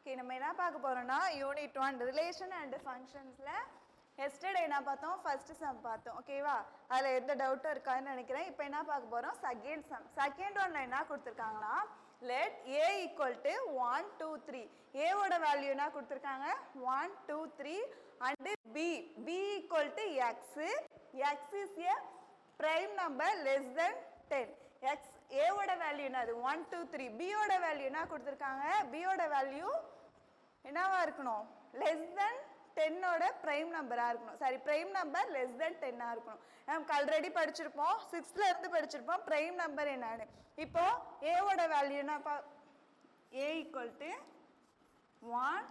Okay நம்ம என்ன பார்க்க போறோம்னா யூனிட் 1 ரிலேஷன் அண்ட் ஃபங்க்ஷன்ஸ்ல எஸ்டர்டே என்ன பார்த்தோம் ஃபர்ஸ்ட் சம் பார்த்தோம் ஓகேவா அதுல எந்த டவுட்டும் இருக்காதுன்னு நினைக்கிறேன் இப்போ என்ன பார்க்க போறோம் செகண்ட் சம் செகண்ட் ஒன்ல என்ன கொடுத்திருக்காங்கன்னா let a equal to 1 2 3 a ஓட வேல்யூ என்ன கொடுத்திருக்காங்க 1 2 3 and b equal to x is a prime number less than 10 x a ஓட வேல்யூ என்னது 1 2 3 b ஓட வேல்யூ என்ன கொடுத்திருக்காங்க b ஓட வேல்யூ என்னவா இருக்கணும் less than 10 ஓட prime number-ஆ இருக்கணும் sorry prime number less than 10-ஆ இருக்கணும் நமக்கு ஆல்ரெடி படிச்சிருப்போம் 6th ல இருந்து படிச்சிருப்போம் prime number என்னன்னு இப்போ a ஓட வேல்யூ என்ன a equal to 1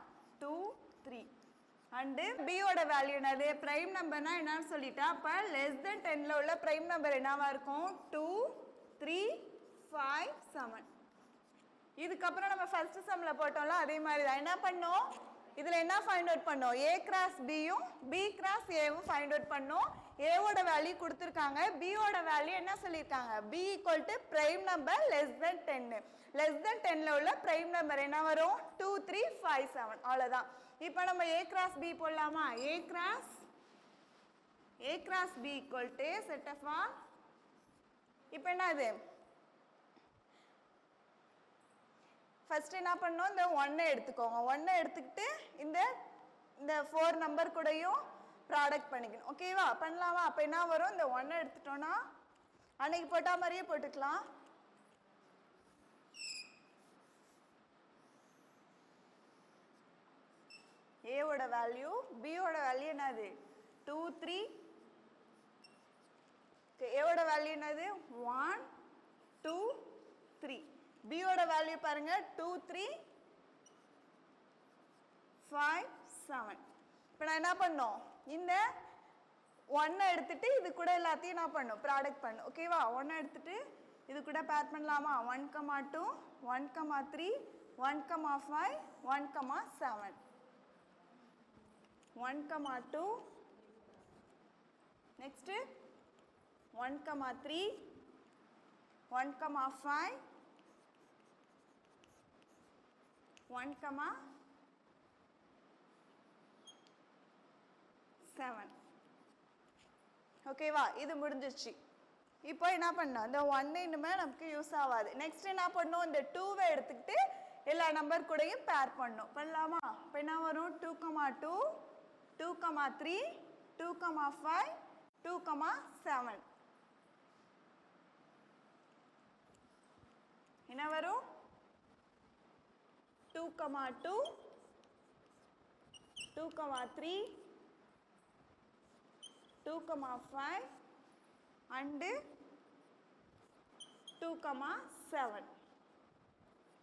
2 3 and b ஓட வேல்யூ என்னது prime number-னா என்னன்னு சொல்லிட்டா அப்ப less than 10 ல உள்ள prime number என்னவா இருக்கும் 2 3 5 7 இதுக்கு அப்புறம் நம்ம ஃபர்ஸ்ட் சம்ல போட்டோம்ல அதே மாதிரி தான் என்ன பண்ணோம் இதுல என்ன ஃபைண்ட் அவுட் பண்ணோம் a கிராஸ் b யும் b கிராஸ் a வும் ஃபைண்ட் அவுட் பண்ணோம் a ஓட வேல்யூ கொடுத்திருக்காங்க b ஓட வேல்யூ என்ன சொல்லிருக்காங்க b equal to prime number less than 10 less than 10 ல உள்ள prime number என்ன வரும் 2 3 5 7 அவ்வளவுதான் இப்போ நம்ம a கிராஸ் b போடலாமா a cross b equal to set of all இப்போ என்னது ஃபர்ஸ்ட் என்ன பண்ணோம் இந்த 1 எடுத்துக்கோங்க 1 எடுத்துக்கிட்டு இந்த 4 நம்பர் கூடயும் ப்ராடக்ட் பண்ணிக்கணும் ஓகேவா பண்ணலாமா அப்ப என்ன வரும் இந்த 1 எடுத்துட்டோம்னா அன்னைக்கு போட்டா மாதிரியே போட்டுக்கலாம் a ஓட வேல்யூ b ஓட வேல்யூ என்னது 2 3 a ஓட வேல்யூ என்னது 1 2 3 b ஓட வேல்யூ பாருங்க 2 3 5 7 இப்போ நான் என்ன பண்ணோம் இந்த 1 எடுத்துட்டு இது கூட எல்லாத்தையும் நான் பண்ணோம் ப்ராடக்ட் பண்ணோம் ஓகேவா 1 எடுத்துட்டு இது கூட பேர் பண்ணலாமா 1 2 1 3 1 5 1 7 1 2 next 1 3 1 5 1 7 ஓகேவா இது முடிஞ்சிருச்சு இப்போ என்ன பண்ணோம் இந்த 1 இன்னுமே நமக்கு யூஸ் ஆகாது நெக்ஸ்ட் என்ன பண்ணோம் இந்த 2-வை எடுத்துக்கிட்டு எல்லா நம்பர் கூடயும் பேர் பண்ணோம் பண்ணலாமா இப்போ என்ன வரும் 2 2 2 3 2 5 2 7 என்ன வரும் 2 2 2 3 2 5 and 2 7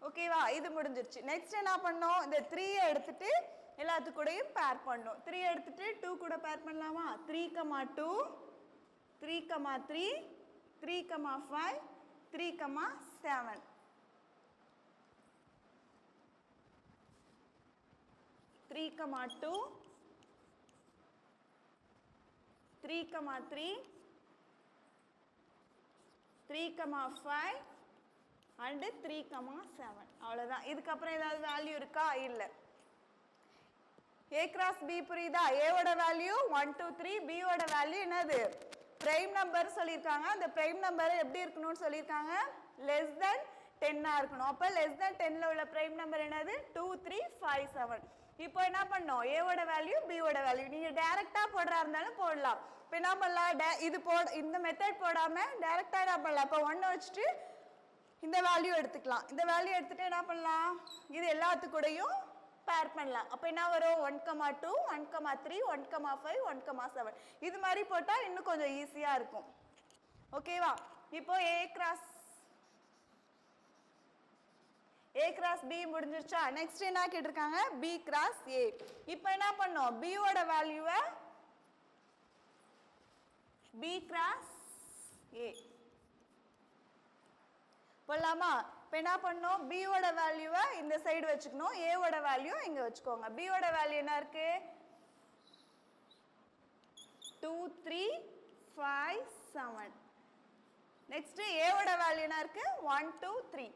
ஓகேவா இது முடிஞ்சிருச்சு நெக்ஸ்ட் என்ன பண்ணோம் இந்த 3 எடுத்துட்டு எல்லாத்து கூடயும் பேர் பண்ணோம் 3 எடுத்துட்டு 2 கூட பேர் பண்ணலாமா 3 2 3 3 3 5 3 7 3 2 3 3 3 5 and 3 7 அவ்வளவுதான் இதுக்கு அப்புறம் ஏதாவது வேல்யூ இருக்கா இல்ல a cross b புரியுதா a ஓட வேல்யூ 1 2 3 b ஓட வேல்யூ என்னது பிரைம் நம்பர் சொல்லிருக்காங்க அந்த பிரைம் நம்பர் எப்படி இருக்கணும்னு சொல்லிருக்காங்க less than 10 இருக்கணும் அப்ப less than 10 ல உள்ள பிரைம் நம்பர் என்னது 2 3 5 7 இப்போ என்ன பண்ணோம் a ஓட வேல்யூ b ஓட வேல்யூ நீங்க டைரக்ட்டா போடுறா இருந்தாலும் போடலாம் இப்போ என்ன பண்ணலாம் இது இந்த மெத்தட் போடாம டைரக்ட்டா என்ன பண்ணலாம் அப்ப 1 வச்சிட்டு இந்த வேல்யூ எடுத்துக்கலாம் இந்த வேல்யூ எடுத்துட்டு என்ன பண்ணலாம் இது எல்லாத்து கூடயும் பேர் பண்ணலாம் அப்ப என்ன வரும் 1 2 1 3 1 5 1 7 இது மாதிரி போட்டா இன்னும் கொஞ்சம் ஈஸியா இருக்கும் ஓகேவா இப்போ a கிராஸ் b முடிஞ்சிருச்சா நெக்ஸ்ட் என்ன கேட்டிருக்காங்க b கிராஸ் a இப்போ என்ன பண்ணோம் b ஓட வேல்யூவை b கிராஸ் a போடலாமா இப்போ என்ன பண்ணோம் b ஓட வேல்யூவை இந்த சைடு வச்சுக்கணும் a ஓட வேல்யூ இங்க வச்சுக்கோங்க b ஓட வேல்யூ என்ன இருக்கு 2 3 5 7 நெக்ஸ்ட் a ஓட வேல்யூ என்ன இருக்கு 1 2 3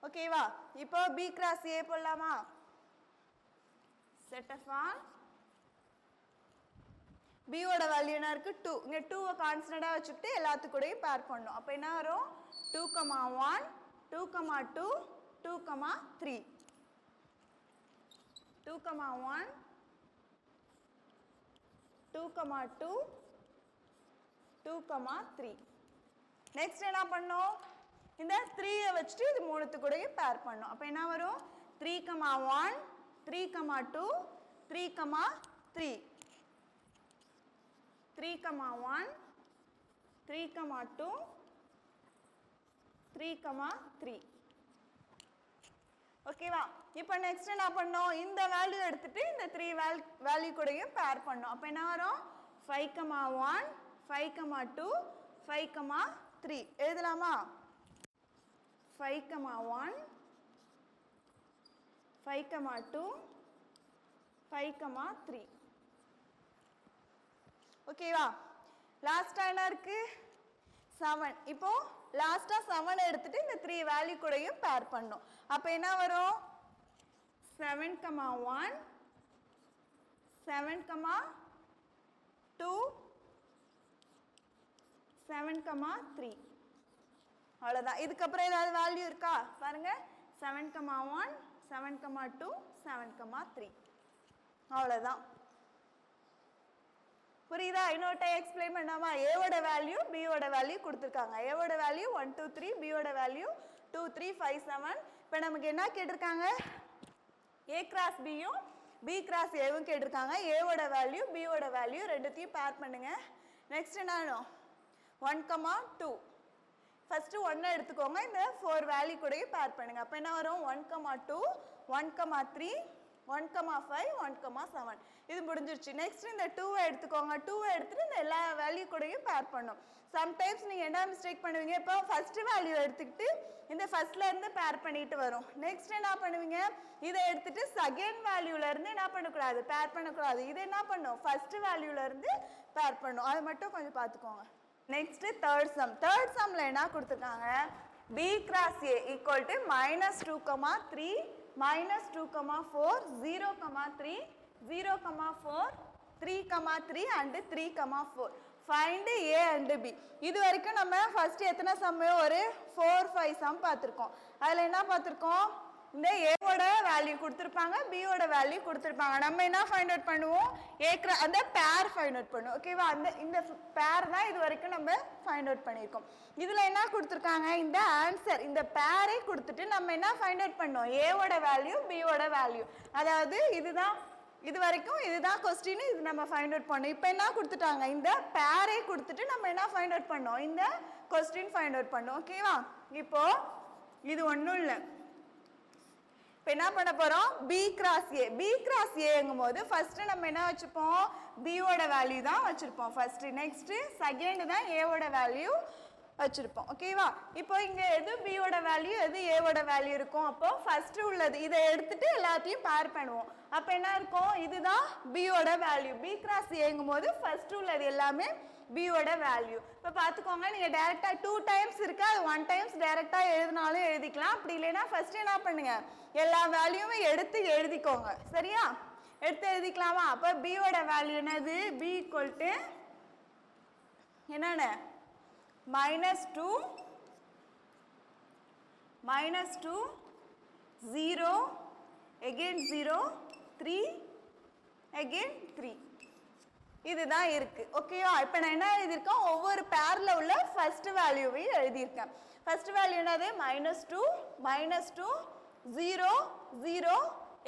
ஓகேவா? இப்போ B cross A போடலாமா? செட் ஆஃப் ஆன் B ஓட வேல்யூ என்ன இருக்கு 2. இங்க 2 கான்ஸ்டன்டா வச்சுட்டு எல்லாத்து கூடயும் பேர் பண்ணனும். அப்ப என்ன வரும் 2,1 2,2 2,3 2,1 2,2 2,3 நெக்ஸ்ட் என்ன பண்ணோம் இந்த 3 வச்சிட்டு இது மூணுத்து கூடயும் பேர் பண்ணனும். அப்ப என்ன வரும் 3,1 3,2 3,3 3,1 3,2 3,3 ஓகேவா? இப்போ நெக்ஸ்ட் என்ன பண்ணோம் இந்த வேல்யூ எடுத்துட்டு இந்த 3 வேல்யூ கூடயும் பேர் பண்ணோம். அப்ப என்ன வரும் 5,1 5,2 5,3 எழுதலாமா 5,1 5,2 5,3 ஓகேவா? லாஸ்டா என்ன இருக்கு 7. இப்போ லாஸ்டா 7 எடுத்துட்டு இந்த 3 வேல்யூ கூடயும் பேர் பண்ணனும். அப்ப என்ன வரும் 7,1 7,2 7,3 அவ்வளவுதான். இதுக்கு அப்புறம் ஏதாவது வேல்யூ இருக்கா பாருங்க 7,1 7,2 7,3 அவ்வளவுதான். புரியுதா? இன்னொரு டைம் எக்ஸ்பிளைன் பண்ணாமா A ஓட வேல்யூ B ஓட வேல்யூ கொடுத்திருக்காங்க. A ஓட வேல்யூ 1 2 3 B ஓட வேல்யூ 2 3 5 7. இப்போ நமக்கு என்ன கேட்டிருக்காங்க A cross B யும் B cross A வும் கேட்டிருக்காங்க. A ஓட வேல்யூ B ஓட வேல்யூ ரெண்டுத்தையும் பேர் பண்ணுங்க. நெக்ஸ்ட் என்ன ஆகும் 1,2 ஃபர்ஸ்ட் 1 எடுத்துக்கோங்க இந்த 4 வேல்யூ கூடயும் பேர் பண்ணுங்க. அப்ப என்ன வரும் 1,2 1,3 1,5 1,7 இது முடிஞ்சிருச்சு. நெக்ஸ்ட் இந்த 2 எடுத்துக்கோங்க 2 எடுத்துட்டு இந்த எல்லா வேல்யூ கூடயும் பேர் பண்ணனும். சம்டைம்ஸ் நீங்க என்ன மிஸ்டேக் பண்ணுவீங்க இப்போ ஃபர்ஸ்ட் வேல்யூ எடுத்துக்கிட்டு இந்த ஃபர்ஸ்ட்ல இருந்து பேர் பண்ணிட்டு வரும். நெக்ஸ்ட் என்ன பண்ணுவீங்க இதை எடுத்துட்டு செகண்ட் வேல்யூல இருந்து என்ன பண்ண கூடாது பேர் பண்ண கூடாது. இது என்ன பண்ணும் ஃபர்ஸ்ட் வேல்யூல இருந்து பேர் பண்ணும். அது மட்டும் கொஞ்சம் பாத்துக்கோங்க. நெக்ஸ்ட் தேர்ட் சம்ல என்ன கொடுத்திருக்காங்க B cross A equal to -2,3 -2,4 0,3 0,4 3,3 and 3,4 find A and B. இது வரைக்கும் நம்ம ஃபர்ஸ்ட் எத்தனை சம் ஒரு 4 5 சம் பார்த்திருக்கோம். அதுல என்ன பார்த்திருக்கோம் இந்த A ஓட வேல்யூ கொடுத்திருப்பாங்க B ஓட வேல்யூ கொடுத்திருப்பாங்க. நம்ம என்ன ஃபைண்ட் அவுட் பண்ணுவோம் அந்த பேர் ஃபைண்ட் அவுட் பண்ணுவோம். ஓகேவா? இந்த பேர் தான் இது வரைக்கும் நம்ம ஃபைண்ட் அவுட் பண்ணியிருக்கோம். இதுல என்ன கொடுத்திருக்காங்க இந்த ஆன்சர் இந்த பேரை கொடுத்துட்டு நம்ம என்ன ஃபைண்ட் அவுட் பண்ணோம் A ஓட வேல்யூ B ஓட வேல்யூ. அதாவது இதுதான் இது வரைக்கும் இதுதான் क्वेश्चन இது நம்ம ஃபைண்ட் அவுட் பண்ணோம். இப்போ என்ன கொடுத்துட்டாங்க இந்த பேரை கொடுத்துட்டு நம்ம என்ன ஃபைண்ட் அவுட் பண்ணோம் இந்த क्वेश्चन ஃபைண்ட் அவுட் பண்ணோம். ஓகேவா? இப்போ இது ஒண்ணும் இல்ல இப்போ என்ன பண்ண போறோம் B cross Aங்கும்போது ஃபர்ஸ்ட் நம்ம என்ன வச்சுப்போம் B ஓட வேல்யூ தான் வச்சிருப்போம் ஃபர்ஸ்ட். நெக்ஸ்ட் செகண்ட் தான் A ஓட வேல்யூ வச்சிருப்போம். ஓகேவா? இப்போ இங்க எது B ஓட வேல்யூ எது A ஓட வேல்யூ இருக்கும். அப்போ ஃபர்ஸ்ட் உள்ளது இதை எடுத்துட்டு எல்லாத்தையும் பேர் பண்ணுவோம். அப்ப என்ன இருக்கும் இதுதான் B ஓட வேல்யூ. B cross Aங்கும்போது ஃபர்ஸ்ட் உள்ளது எல்லாமே B ஓட வேல்யூ. இப்போ பாத்துக்கோங்க நீங்க டைரக்டா 2 டைம்ஸ் இருக்கு அது 1 டைம்ஸ் டைரக்டா எழுதினாலும் எழுதிக்கலாம். அப்படி இல்லைன்னா ஃபர்ஸ்ட் என்ன பண்ணுங்க எல்லா வேல்யூமே எடுத்து எழுதிக்கோங்க. சரியா? எடுத்து எழுதிக்கலாமா? அப்ப B ஓட வேல்யூ என்னது B equal to என்னன்னு -2 0 again 0 3 again 3 இதுதான் இருக்கு. ஓகேவா? இப்போ நான் என்ன எழுதியிருக்கேன் ஒவ்வொரு பேர்ல உள்ள ஃபர்ஸ்ட் வேல்யூவையும் எழுதியிருக்கேன். ஃபர்ஸ்ட் வேல்யூ என்னது -2 0 0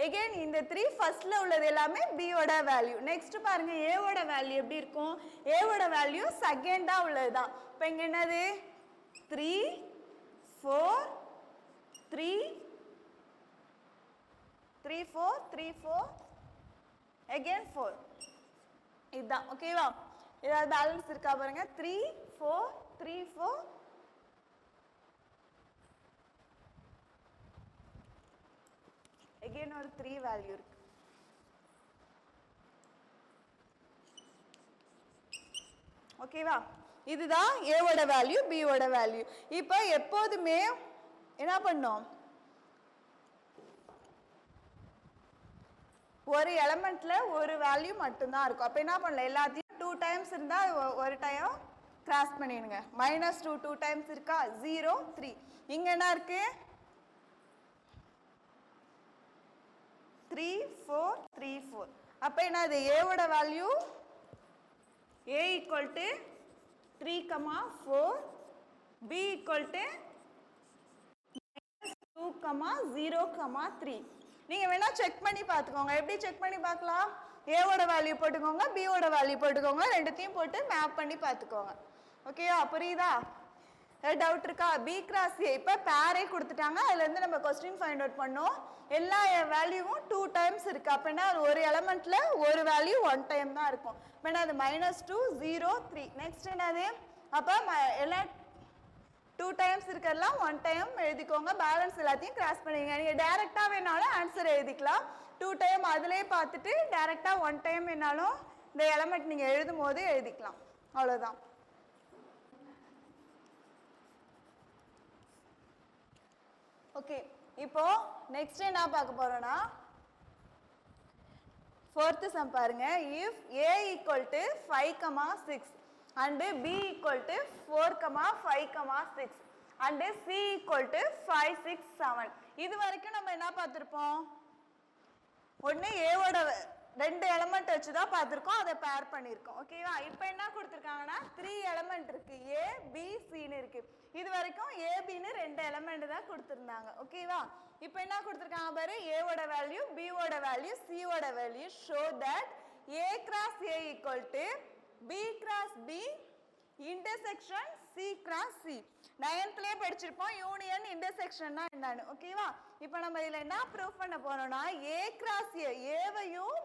again இந்த 3 ஃபர்ஸ்ட்ல உள்ளது எல்லாமே B ஓட வேல்யூ. நெக்ஸ்ட் பாருங்க A ஓட வேல்யூ எப்படி இருக்கும் A ஓட வேல்யூ செகண்டா உள்ளதுதான். இப்போ இங்க என்னது 3 4 3 3 4 3 4 again 4 இதுதான். ஓகேவா? ஏதாவது பேலன்ஸ் இருக்கா பாருங்க 3 4 3 4 again ஒரு 3 வேல்யூ இருக்கு. ஓகேவா? இதுதான் A ஓட வேல்யூ B ஓட வேல்யூ. இப்போ எப்போதுமே என்ன பண்ணோம் ஒரு எலிமெண்ட்ல ஒரு வேல்யூ மட்டும்தான் இருக்கும். அப்போ என்ன பண்ணலாம், எல்லாத்தையும் 2 டைம்ஸ் இருந்தால் ஒரு டைம் கிராஸ் பண்ணிடுங்க. -2 2 டைம்ஸ் இருக்கா, 0 3. இங்கே என்ன இருக்கு, 3 4 3 4. அப்போ என்னது, ஏவோட value a equal to 3, 4, b equal to -2, 0, 3. நீங்க வேணா செக் பண்ணி பார்த்துக்கோங்க. எப்படி செக் பண்ணி பார்க்கலாம், ஏவோட வேல்யூ போட்டுக்கோங்க, பியோட வேல்யூ போட்டுக்கோங்க, ரெண்டுத்தையும் போட்டு மேப் பண்ணி பார்த்துக்கோங்க. ஓகேவா, புரியுதா? டவுட் இருக்கா? பி கிராஸ் ஏ இப்போ பேரே கொடுத்துட்டாங்க, அதுலேருந்து நம்ம கொஸ்டின் ஃபைண்ட் அவுட் பண்ணோம். எல்லா வேல்யூவும் 2 டைம்ஸ் இருக்குது. அப்படின்னா ஒரு எலமெண்ட்டில் ஒரு வேல்யூ 1 டைம் தான் இருக்கும். இப்போ என்ன அது, -2 0 3. நெக்ஸ்ட் என்னது, அப்போ எல்லாம் 2 டைம்ஸ் இருக்கிறதெல்லாம் 1 டைம் எழுதிக்கோங்க. பேலன்ஸ் எல்லாத்தையும் கிராஸ் பண்ணிங்க. நீங்கள் டேரெக்டாக வேணாலும் ஆன்சர் எழுதிக்கலாம். 2 டைம் அதிலே பார்த்துட்டு டேரெக்டாக 1 டைம் வேணாலும் இந்த எலமெண்ட் நீங்கள் எழுதும் போது எழுதிக்கலாம். அவ்வளோதான். ஓகே, இப்போ நெக்ஸ்ட் என்ன பார்க்க போறோம்னா, 4th சம் பாருங்க. if a equal to 5, 6 and b equal to 4, 5, 6 and c equal to 5, 6, 7. இது வரைக்கும் நம்ம என்ன பார்த்திருப்போம், ஒண்ணு a ஓட ரெண்டு எலிமெண்ட் வச்சு தான் பார்த்திருக்கோம், அதை பேர் பண்ணியிருக்கோம். ஓகேவா, இப்போ என்ன கொடுத்துருக்காங்கன்னா 3 எலிமெண்ட் இருக்கு, a b c ன்னு இருக்கு. இது வரைக்கும் a b ன்னு 2 எலிமெண்ட் தான் கொடுத்துருந்தாங்க. ஓகேவா, இப்போ என்ன கொடுத்துருக்காங்க பாரு, a ஓட வேல்யூ, b ஓட வேல்யூ, c ஓட value. Show that a cross a equal to b cross b intersection c cross c. 9thலயே படிச்சிருப்போம் யூனியன் இன்டர்செக்ஷன்னா என்னன்னு. ஓகேவா, இப்போ நம்ம இதில் என்ன ப்ரூவ் பண்ண போறோம்னா, a கிராஸ் a, ஏவையும்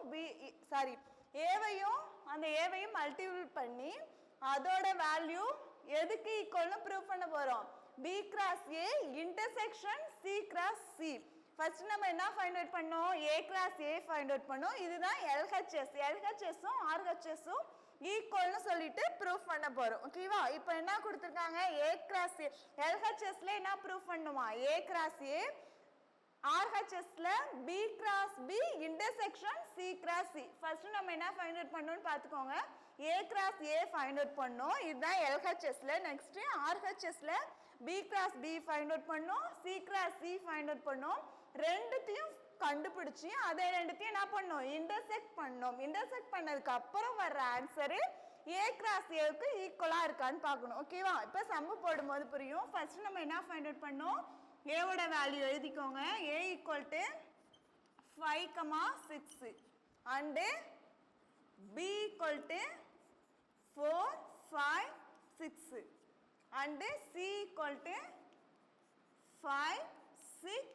ஏவையும் அந்த ஏவையும் மல்டிபிள் பண்ணி அதோட வேல்யூ எதுக்கு ஈக்குவல்னு ப்ரூவ் பண்ண போறோம், b cross a intersection c cross c. First நம்ம என்ன ஃபைண்ட் அவுட் பண்ணோம், a cross a find out பண்ணோம். இதுதான் LHS. LHSம் RHSம் ஈக்குவல்னு சொல்லிட்டு ப்ரூஃப் பண்ண போறோம். ஓகேவா, இப்போ என்ன கொடுத்துருக்காங்க, a கிராஸ் a. LHSல என்ன ப்ரூஃப் பண்ணுமா, a கிராஸ் a. RHSல b cross b intersection c cross c. First நம்ம என்ன ஃபைண்ட் அவுட் பண்ணோம்னு பார்த்துக்கோங்க, a cross a find out பண்ணோம். இதுதான் LHSல. நெக்ஸ்ட் RHSல b cross b find out பண்ணோம், c cross c find out பண்ணோம். ரெண்டுத்தையும் கண்டுபிடிச்சி அதை ரெண்டுத்தையும் என்ன பண்ணோம், இன்டர்செக்ட் பண்ணோம். இன்டர்செக்ட் பண்ணதுக்கு அப்புறம் வர்ற ஆன்சரு a கிராஸ் ஏவுக்கு ஈக்குவலா இருக்கான்னு பார்க்கணும். ஓகேவா, இப்போ சம்மு போடும்போது புரியும். ஃபர்ஸ்ட் நம்ம என்ன ஃபைண்ட் அவுட் பண்ணோம், ஏவோட வேல்யூ எழுதிக்கோங்க, a equal to 5, 6 and b equal to 4, 5, 6 and c equal to 5, 6,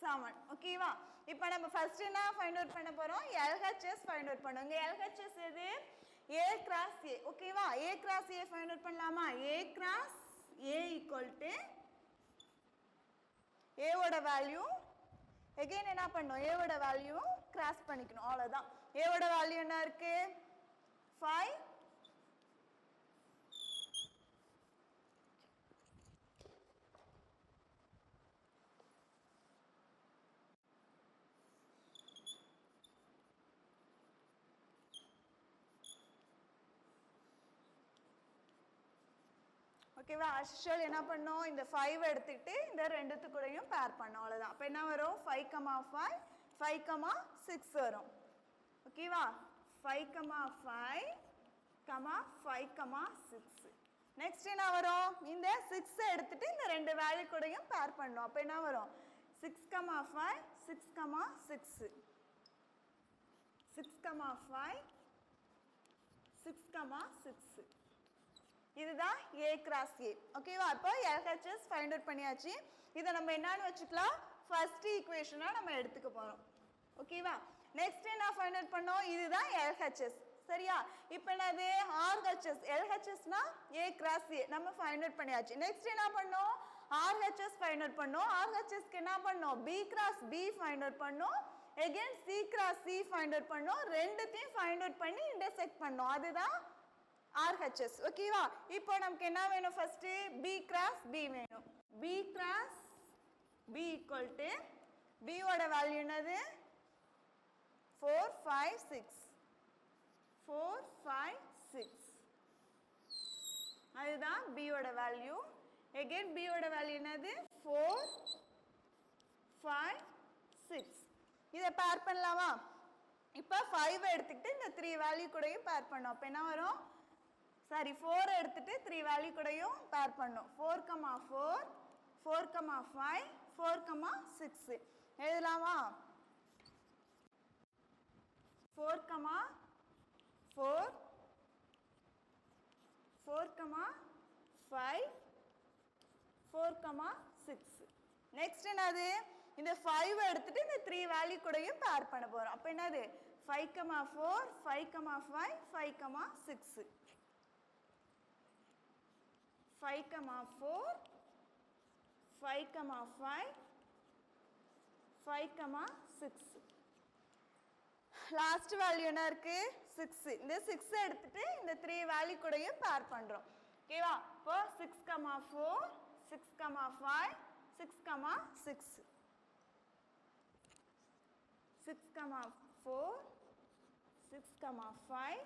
7. ஓகேவா, இப்போ நம்ம ஃபர்ஸ்ட் என்ன ஃபைண்ட் அவுட் பண்ண போறோம், LHS ஃபைண்ட் அவுட் பண்ணுவோம். இங்க LHS எது, a கிராஸ் a. ஓகேவா, a cross a find out பண்ணலாமா, a cross a equal to a ஓட வேல்யூ அகைன் என்ன பண்ணோம், a ஓட வேல்யூ கிராஸ் பண்ணிக்கணும். அவ்வளவுதான். a ஓட வேல்யூ என்ன இருக்கு, 5. ஓகேவா, அஸ்யூஷுவல் என்ன பண்ணோம், இந்த 5 எடுத்துக்கிட்டு இந்த ரெண்டுத்து கூடயும் பேர் பண்ணோம். அவ்வளோதான். அப்போ என்ன வரும், 5, 5, 5, 6 வரும். ஓகேவா, 5, 5, 5, 6. நெக்ஸ்ட் என்ன வரும், இந்த 6 எடுத்துட்டு இந்த ரெண்டு வேல்யூ கூடயும் பேர் பண்ணோம். அப்போ என்ன வரும், 6, 5, 6, 6, 6, 5, 6, 6. இதுதான் a கிராஸ் a. ஓகேவா, இப்போ LHS ஃபைண்ட் அவுட் பண்ணியாச்சு. இதை நம்ம என்னன்னு வச்சுக்கலாம், ஃபர்ஸ்ட் ஈக்குவேஷனா நம்ம எடுத்துக்க போறோம். ஓகேவா, நெக்ஸ்ட் என்ன ஃபைண்ட் அவுட் பண்ணோம், இதுதான் LHS. சரியா, இப்போ என்னது RHS. LHSனா a கிராஸ் a நம்ம ஃபைண்ட் அவுட் பண்ணியாச்சு. நெக்ஸ்ட் என்ன பண்ணோம், RHS ஃபைண்ட் அவுட் பண்ணோம். RHSக்கு என்ன பண்ணோம், b cross b find out பண்ணோம். again c cross c find out பண்ணோம். ரெண்டுத்தையும் ஃபைண்ட் அவுட் பண்ணி இன்டர்செக்ட் பண்ணோம். அதுதான் RHS. ஓகேவா, இப்போ நமக்கு என்ன வேணும், ஃபர்ஸ்ட் b கிராஸ் b வேணும். b cross b equal to b ஓட வேல்யூ என்னது 4 5 6 4 5 6 அதுதான் b ஓட வேல்யூ again b ஓட வேல்யூ என்னது 4 5 6 இத பேர் பண்ணலாமா இப்போ 5 எடுத்துக்கிட்டு இந்த 3 வேல்யூ கூடயும் பேர் பண்ணோம் அப்ப என்ன வரும் சாரி 4 எடுத்துட்டு 3 வேல்யூ கூடயும் பேர் பண்ணோம் 4 4 4 5 4 6 எழுதலாமா 4 4 4 5 4 6 நெக்ஸ்ட் என்னது இந்த 5 எடுத்துட்டு இந்த 3 வேல்யூ கூடயும் பேர் பண்ண போறோம் அப்ப என்னது 5 4 5 5 5 6 5 4 5 5 5 6 லாஸ்ட் வேல்யூ என்ன இருக்கு 6 இந்த 6 எடுத்துட்டு இந்த 3 வேல்யூ கூடயும் பேர் பண்றோம் ஓகேவா இப்போ 6 4 6 5 6 6 6 4 6 5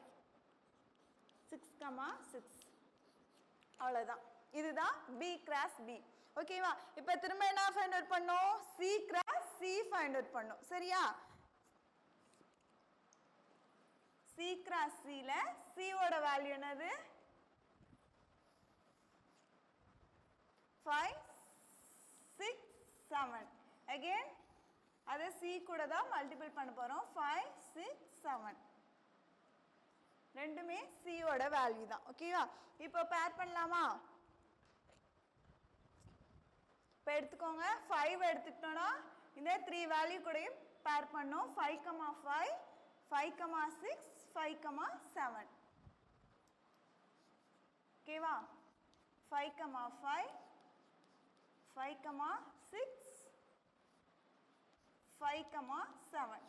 6 6 அவ்வளவுதான் இதுதான் b கிராஸ் b ஓகேவா இப்போ திரும்ப என்ன ஃபைண்ட் அவுட் பண்ணோம் c cross c find out பண்ணோம் சரியா c கிராஸ் c ல c ஓட வேல்யூ என்னது 5 6 7 again அத c கூட தான் மல்டிபிள் பண்ண போறோம் 5 6 7 ரெண்டுமே c ஓட வேல்யூ தான் ஓகேவா இப்போ பேர் பண்ணலாமா இப்போ எடுத்துக்கோங்க 5 எடுத்துக்கிட்டோம்னா இந்த 3 வேல்யூ கூடயும் பேர் பண்ணோம் 5 5 5 6 5 7 ஓகேவா 5 5 5 6 5 7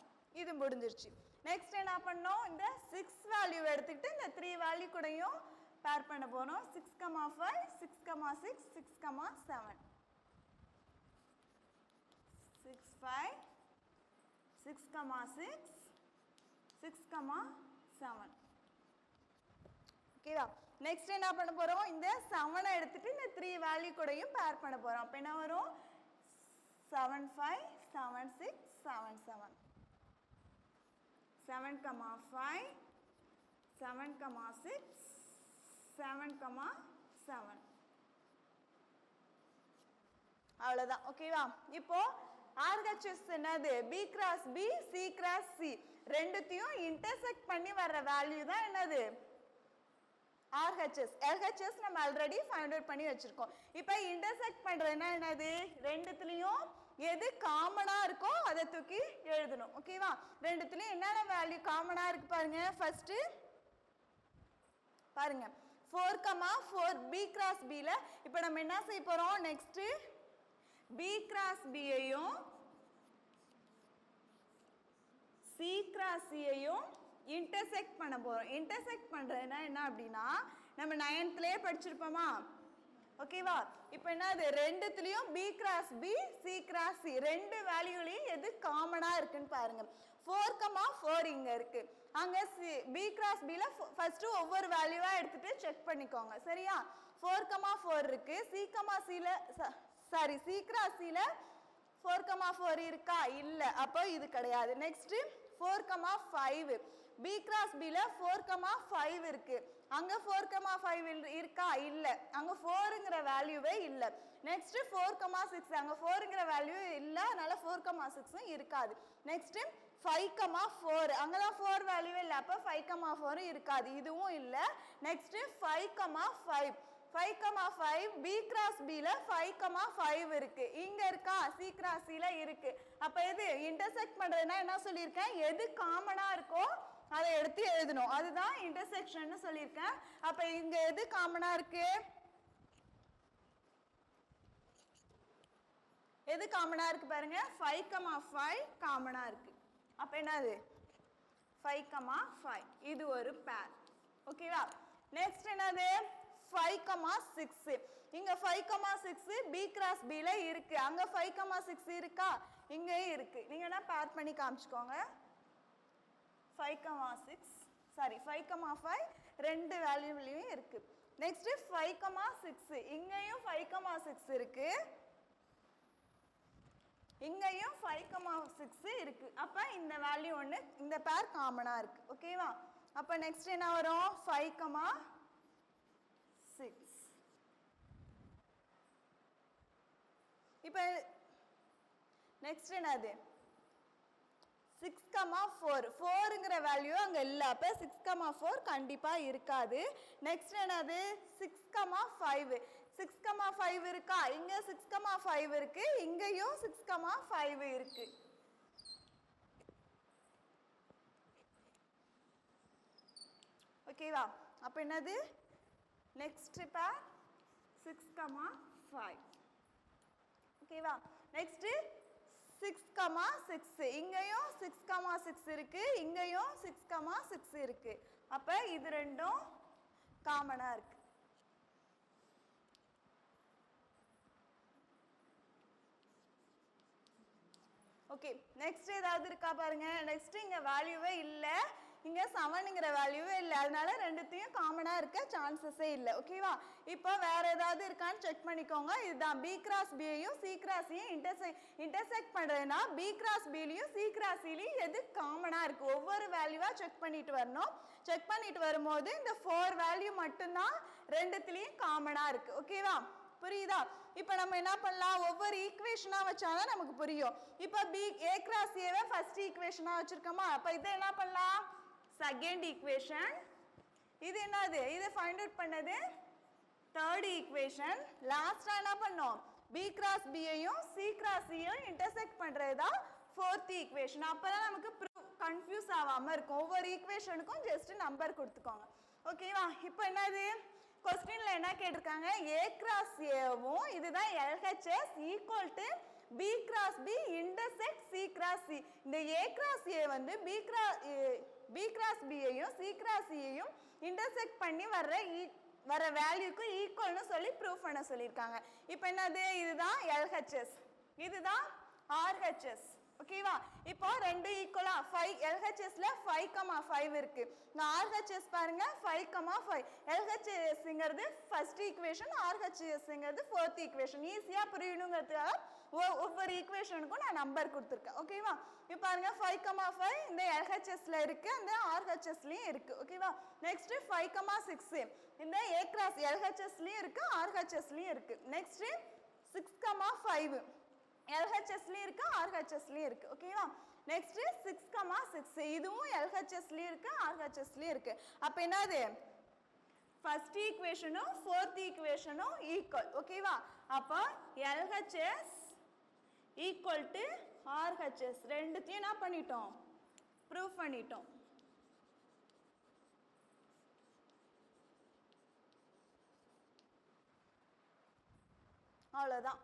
இது முடிஞ்சிருச்சு நெக்ஸ்ட் என்ன பண்ணோம் இந்த 6 வேல்யூ எடுத்துக்கிட்டு இந்த 3 வேல்யூ கூடயும் பேர் பண்ண போறோம் 6 5 6 6 6 7 6 5 6 6 6 7 ஓகேவா நெக்ஸ்ட் என்ன பண்ண போறோம் இந்த 7 எடுத்துட்டு இந்த 3 வேல்யூ கூடயும் பேர் பண்ண போறோம் அப்ப என்ன வரும் 7 5 7 6 7 7 7 5 7 6 7 7 அவ்வளவுதான் ஓகேவா இப்போ RHS என்னது b cross b c cross c ரெண்டுத்தையும் இன்டர்செக்ட் பண்ணி வர்ற வேல்யூ தான் என்னது RHS LHS நம்ம ஆல்ரெடி ஃபைண்ட் அவுட் பண்ணி வச்சிருக்கோம் இப்போ இன்டர்செக்ட் பண்றதுனா என்னது ரெண்டுத்துலயும் எது காமனா இருக்கோ அதை தூக்கி எழுதணும் ஓகேவா ரெண்டுத்துலயும் என்னென்ன வேல்யூ காமனா இருக்கு பாருங்க ஃபர்ஸ்ட் பாருங்க 4 4 b cross b ல இப்போ நம்ம என்ன செய்ய போறோம் நெக்ஸ்ட் b cross b ஐயும் c cross c ஐயும் இன்டர்செக்ட் பண்ண போறோம் இன்டர்செக்ட் பண்றதுனா என்ன அப்படினா நம்ம 9th லயே படிச்சிருப்போமா ஓகேவா இப்போ என்னது ரெண்டுத்துலயும் b cross b c cross c ரெண்டு வேல்யூலயும் எது காமனா இருக்குன்னு பாருங்க 4 4 இங்க இருக்கு அங்க b cross b ல ஃபர்ஸ்ட் ஒவ்வொரு வேல்யூவா எடுத்துட்டு செக் பண்ணிக்கோங்க சரியா 4 4 இருக்கு c c ல சாரி c cross c ல 4 4 இருக்கா இல்ல அப்போ இது கிடையாது நெக்ஸ்ட் 4 5 b cross b ல 4 5 இருக்கு அங்க 4 5 இருக்கா இல்ல அங்க 4ங்கற வேல்யூவே இல்ல நெக்ஸ்ட் 4 6 அங்க 4ங்கற வேல்யூ இல்ல அதனால 4 6 இருக்காது நெக்ஸ்ட் 5 4 அங்கதான் 4 வேல்யூவே இல்ல அப்ப 5 4 இருக்காது இதுவும் இல்ல நெக்ஸ்ட் 5 5 5 5 b cross b ல 5 5 இருக்கு இங்க இருக்கா c cross c ல இருக்கு அப்ப இது இன்டர்செக்ட் பண்றதுனா என்ன சொல்லிருக்கேன் எது காமனா இருக்கோ அதை எடுத்து எழுதணும் அதுதான் இன்டர்செக்ஷன் சொல்லிருக்கேன் அப்ப இங்க எது காமனா இருக்கு எது காமனா இருக்கு பாருங்க 5 5 காமனா இருக்கு அப்ப என்னது 5 5 இது ஒரு பேர் ஓகேவா நெக்ஸ்ட் என்னது 5 6 இங்க 5 6 b cross b ல இருக்கு அங்க 5 6 இருக்கா இங்கேயும் இருக்கு நீங்க என்ன பேர் பண்ணி காமிச்சுக்கோங்க 5,6 சாரி 5,5 ரெண்டு வேல்யூலையும் இருக்கு. நெக்ஸ்ட் 5,6 இங்கேயும் 5,6 இருக்கு, இங்கேயும் 5,6 இருக்கு. அப்ப இந்த வேல்யூ ஒன்று இந்த பேர் காமனா இருக்கு. ஓகேவா? அப்ப நெக்ஸ்ட் என்ன வரும்? 5,6. இப்ப நெக்ஸ்ட் என்னது? 6,4 4ங்கிற வேல்யூ அங்க இல்ல. அப்ப 6,4 கண்டிப்பா இருக்காது. நெக்ஸ்ட் என்னது? 6,5 6,5 இருக்கா? இங்க 6,5 இருக்கு, இங்கேயும் 6,5 இருக்கு. ஓகேவா? அப்ப என்னது? நெக்ஸ்ட் பேர் 6,5. ஓகேவா? நெக்ஸ்ட் 6,6 இங்கேயும் 6,6 இருக்கு, இங்கேயும் 6,6 இருக்கு. அப்ப இது ரெண்டும் காமனா இருக்கு. ஓகே, நெக்ஸ்ட் ஏதாவது இருக்கா பாருங்க. நெக்ஸ்ட் இங்க வேல்யூவே இல்ல, இங்க 7ங்கிற வேல்யூவே இல்ல, அதனால ரெண்டுத்தையும் காமனா இருக்க சான்சஸே இல்ல. ஓகேவா? இப்போ வேற ஏதாவது இருக்கான்னு செக் பண்ணிக்கோங்க. இதுதான் B கிராஸ் Bயையும் C கிராஸ் Cயையும் இன்டர்செக்ட் பண்றதுனா B கிராஸ் Bலயும் C கிராஸ் Cலயும் எது காமனா இருக்கு ஒவ்வொரு வேல்யூவா செக் பண்ணிட்டு வரணும். செக் பண்ணிட்டு வரும்போது இந்த 4 வேல்யூ மட்டும்தான் ரெண்டுத்துலயும் காமனா இருக்கு. ஓகேவா? புரியுதா? இப்போ நம்ம என்ன பண்ணலாம்? ஒவ்வொரு ஈக்குவேஷனா வச்சாதான் நமக்கு புரியும். இப்போ A கிராஸ் Aவை ஃபர்ஸ்ட் ஈக்குவேஷனா வச்சிருக்கோமா? அப்ப இதை என்ன பண்ணலாம்? Second equation. இது என்னது? இதை ஃபைண்ட் அவுட் பண்ணது தேர்ட் ஈக்குவேஷன். லாஸ்டா என்ன பண்ணோம்? B கிராஸ் Bயையும் C கிராஸ் Cயையும் இன்டர்செக்ட் பண்றதுதான் ஃபோர்த் ஈக்குவேஷன். அப்பதான் நமக்கு கன்ஃபியூஸ் ஆகாம இருக்கும். ஒவ்வொரு ஈக்குவேஷனுக்கும் ஜஸ்ட் நம்பர் கொடுத்துக்கோங்க. ஓகேவா? இப்போ என்னது? क्वेश्चनல என்ன கேட்டிருக்காங்க? A கிராஸ் Aவும் இதுதான் LHS equal to B cross B intersect C cross C. இந்த A கிராஸ் A வந்து B கிராஸ் Bயையும் C கிராஸ் Cயையும் இன்டர்செக்ட் பண்ணி வர வேல்யூக்கு ஈக்குவல்னு சொல்லி ப்ரூஃப் பண்ண சொல்லியிருக்காங்க. இப்போ என்னது? இதுதான் LHS, இதுதான் RHS. ஓகேவா? இப்போ ரெண்டு ஈக்குவலா 5 LHSல 5,5 இருக்கு. இந்த RHS பாருங்க 5,5. LHSங்கிறது ஃபர்ஸ்ட் ஈக்குவேஷன், RHSங்கிறது ஃபோர்த் ஈக்குவேஷன். ஈஸியா புரியணுங்கிறதுக்காக ஒவ்வொரு ஈக்குவேஷனுக்கும் நான் நம்பர் கொடுத்துருக்கேன். ஓகேவா? இப்போ பாருங்க 5,5 இந்த LHSல இருக்கு, இந்த RHSலயும் இருக்கு. ஓகேவா? நெக்ஸ்ட் 5,6 இந்த A கிராஸ் LHSலயும் இருக்கு, RHSலயும் இருக்கு. நெக்ஸ்ட் 6,5 LHSலயும் இருக்கு, RHSலயும் இருக்கு. ஓகேவா? நெக்ஸ்ட் 6,6 இதுவும் LHSலயும் இருக்கு, RHSலயும் இருக்கு. அப்ப என்னது? ஃபர்ஸ்ட் ஈக்குவேஷனும் ஃபோர்த் ஈக்குவேஷனும் ஈக்குவல். ஓகேவா? அப்ப LHS ஈக்குவல் டு RHS ரெண்டுத்தையும் என்ன பண்ணிட்டோம்? ப்ரூஃப் பண்ணிட்டோம். அவ்வளவுதான்.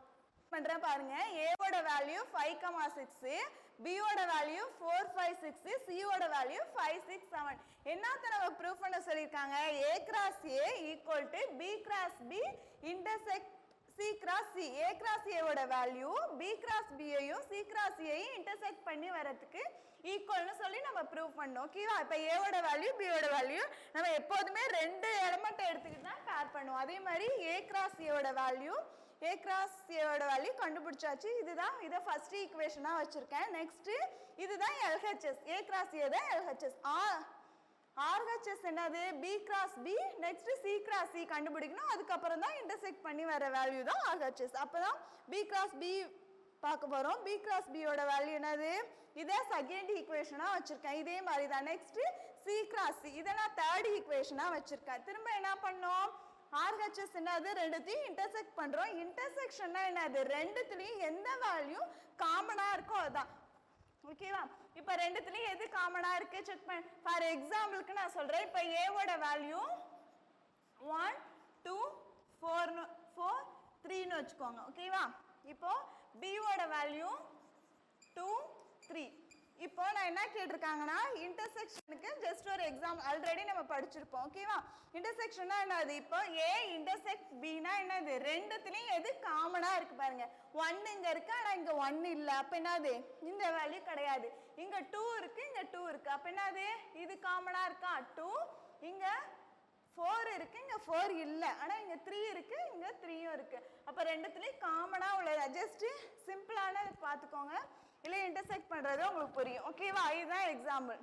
பண்றேன் பாருங்க. ஏவோட வேல்யூ 5,6, பியோட வேல்யூ 4, 5, 6, சியோட வேல்யூ 5, 6, 7. என்னத்த நம்ம ப்ரூஃப் பண்ண சொல்லியிருக்காங்க? A cross A equal to B cross B intersect C cross C. A cross Aவோட வேல்யூ B கிராஸ் Bயையும் C கிராஸ் Cயையும் இன்டர்செக்ட் பண்ணி வரதுக்கு ஈக்குவல்னு சொல்லி நம்ம ப்ரூஃப் பண்ணோம். ஓகேவா? இப்போ ஏவோட வேல்யூ பியோட வேல்யூ நம்ம எப்போதுமே ரெண்டு எலமெண்ட் எடுத்துக்கிட்டு தான் பேர் பண்ணுவோம். அதே மாதிரி A கிராஸ் Aவோட வேல்யூ A கிராஸ் Aவோட வேல்யூ கண்டுபிடிச்சாச்சு. இதுதான் இதை ஃபர்ஸ்ட் ஈக்குவேஷனா வச்சிருக்கேன். நெக்ஸ்ட் இதுதான் LHS. A கிராஸ் A தான் LHS. RHS என்னது? B cross B. Next C cross C கண்டுபிடிக்கணும். அதுக்கப்புறம் தான் இன்டர்செக்ட் பண்ணி வர வேல்யூ தான் RHS. அப்பதான் B கிராஸ் B பார்க்க போறோம். B கிராஸ் Bயோட வேல்யூ என்னது? இதை செகண்ட் ஈக்குவேஷனா வச்சிருக்கேன். இதே மாதிரி தான். நெக்ஸ்ட் C கிராஸ் C இதை நான் தேர்ட் ஈக்குவேஷனா வச்சிருக்கேன். திரும்ப என்ன பண்ணோம்? RHS என்னது? ரெண்டுத்தையும் இன்டர்செக்ட் பண்றோம். இன்டர்செக்ஷன்னா என்னது? ரெண்டுத்துலயும் எந்த வேல்யூ காமனா இருக்கோ அதான். ஓகேவா? இப்போ ரெண்டுத்துலயும் எது காமனா இருக்கு செக் பண்ண. ஃபார் எக்ஸாம்பிளுக்கு நான் சொல்றேன். இப்போ ஏவோட வேல்யூ 1, 2, 4, 3ன்னு வச்சுக்கோங்க. ஓகேவா? இப்போ பியோட வேல்யூ 2, 3. இப்போ நான் என்ன கேட்டிருக்காங்கன்னா இன்டர்செக்ஷனுக்கு ஜஸ்ட் ஒரு எக்ஸாம்பிள் ஆல்ரெடி நம்ம படிச்சிருப்போம். ஓகேவா? இன்டர்செக்ஷன்னா என்னது? இப்போ A இன்டர்செக்ட் Bனா என்னது? ரெண்டுத்துலயும் எது காமனா இருக்கு பாருங்க 1 இங்க இருக்கு ஆனா இங்க 1 இல்ல அப்ப என்னது இந்த வேல்யூ கிடையாது இங்க 2 இருக்கு இங்க 2 இருக்கு அப்ப என்னது இது காமனா இருக்கா 2 இங்க 4 இருக்கு இங்க 4 இல்ல ஆனா இங்க 3 இருக்கு இங்க 3யும் இருக்கு அப்ப ரெண்டுத்துலயும் காமனா உள்ளது ஜஸ்ட் சிம்பிளான பாத்துக்கோங்க இல்ல இன்டர்செக்ட் பண்றது உங்களுக்கு புரியும் ஓகேவா இதுதான் எக்ஸாம்பிள்